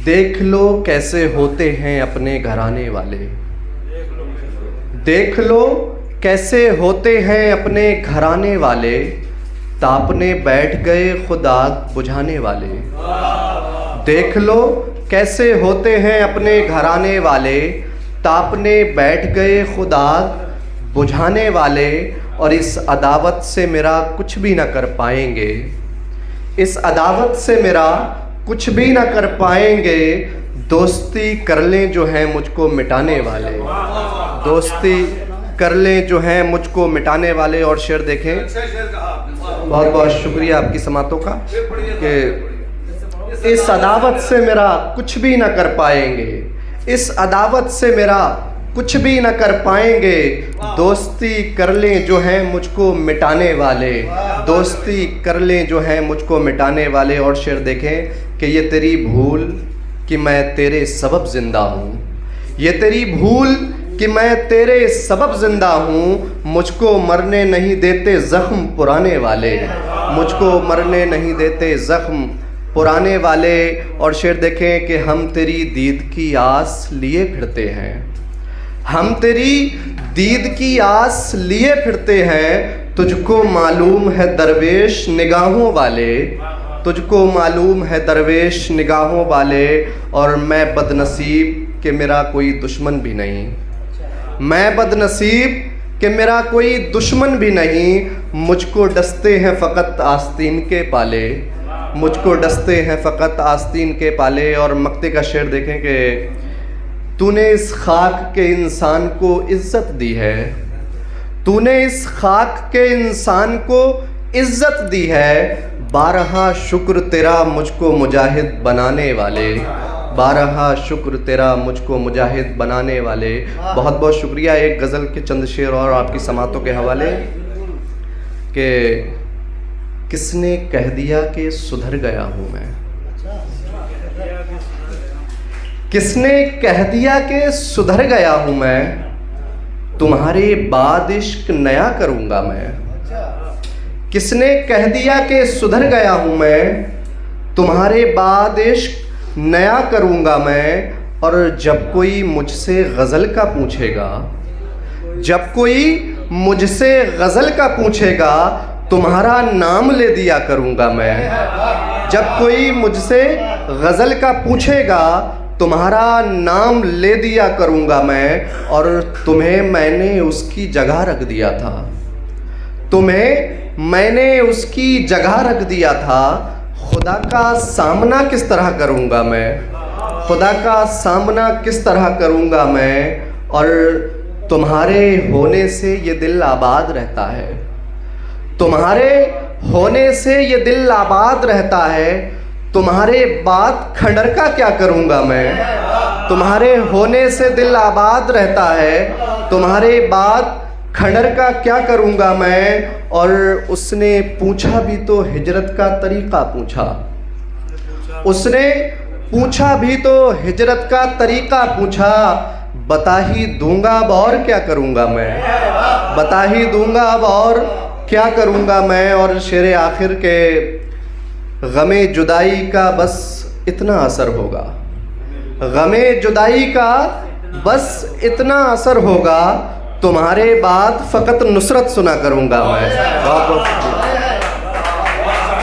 देख लो कैसे होते हैं अपने घराने वाले, देख लो कैसे होते हैं अपने घराने वाले, तापने बैठ गए खुद आग बुझाने वाले। देख लो कैसे होते हैं अपने घराने वाले, तापने बैठ गए खुद आग बुझाने वाले। और इस अदावत से मेरा कुछ भी ना कर पाएंगे, इस अदावत से मेरा कुछ भी ना कर पाएंगे। दोस्ती कर लें जो हैं मुझको मिटाने वाले, दोस्ती कर लें जो हैं मुझको मिटाने वाले। और शेर देखें, बहुत बहुत शुक्रिया आपकी समातों का कि इस अदावत से मेरा कुछ भी ना कर पाएंगे, इस अदावत से मेरा कुछ भी न कर पाएंगे। दोस्ती कर लें जो हैं मुझको मिटाने वाले, दोस्ती कर लें जो हैं मुझको मिटाने वाले। और शेर देखें कि ये तेरी भूल कि मैं तेरे सबब ज़िंदा हूँ, ये तेरी भूल कि मैं तेरे सबब ज़िंदा हूँ। मुझको मरने नहीं देते ज़ख्म पुराने वाले, मुझको मरने नहीं देते ज़ख्म पुराने वाले। और शेर देखें कि हम तेरी दीद की आस लिए फिरते हैं, हम तेरी दीद की आस लिए फिरते हैं। तुझको मालूम है दरवेश निगाहों वाले, तुझको मालूम है दरवेश निगाहों वाले। और मैं बदनसीब कि मेरा कोई दुश्मन भी नहीं, मैं बदनसीब कि मेरा कोई दुश्मन भी नहीं। मुझको डसते हैं फ़कत आस्तीन के पाले, मुझको डसते हैं फ़कत आस्तीन के पाले। और मक्ते का शेर देखें कि तूने इस खाक के इंसान को इज़्ज़त दी है, तूने इस खाक के इंसान को इज़्ज़त दी है। बारहा शुक्र तेरा मुझको मुजाहिद बनाने वाले, बारहा शुक्र तेरा मुझको मुजाहिद बनाने वाले। बहुत बहुत शुक्रिया। एक गज़ल के चंद शेर और आपकी समातों के हवाले कि किसने कह दिया कि सुधर गया हूँ मैं, किसने कह दिया कि सुधर गया हूँ मैं, तुम्हारे बाद इश्क नया करूँगा मैं। किसने कह दिया कि सुधर गया हूँ मैं, तुम्हारे बाद इश्क नया करूँगा मैं। और जब कोई मुझसे गज़ल का पूछेगा, जब कोई मुझसे गज़ल का पूछेगा, तुम्हारा नाम ले दिया करूँगा मैं। जब कोई मुझसे गज़ल का पूछेगा, तुम्हारा नाम ले दिया करूँगा मैं। और तुम्हें मैंने उसकी जगह रख दिया था, तुम्हें मैंने उसकी जगह रख दिया था। खुदा का सामना किस तरह करूँगा मैं, खुदा का सामना किस तरह करूँगा मैं। और तुम्हारे होने से ये दिल आबाद रहता है, तुम्हारे होने से ये दिल आबाद रहता है। तुम्हारे बाद खंडर का क्या करूँगा मैं, तुम्हारे होने से दिल आबाद रहता है। तुम्हारे बाद खंडर का क्या करूँगा मैं। और उसने पूछा भी तो हिजरत का तरीक़ा पूछा, उसने पूछा भी तो हिजरत का तरीक़ा पूछा। बता ही दूँगा अब और क्या करूँगा मैं, बता ही दूँगा अब और क्या करूँगा मैं। और शेर आखिर के गमे जुदाई का बस इतना असर होगा, गमे जुदाई का बस इतना असर होगा। तुम्हारे बाद फ़कत नुसरत सुना करूँगा मैं। बहुत बहुत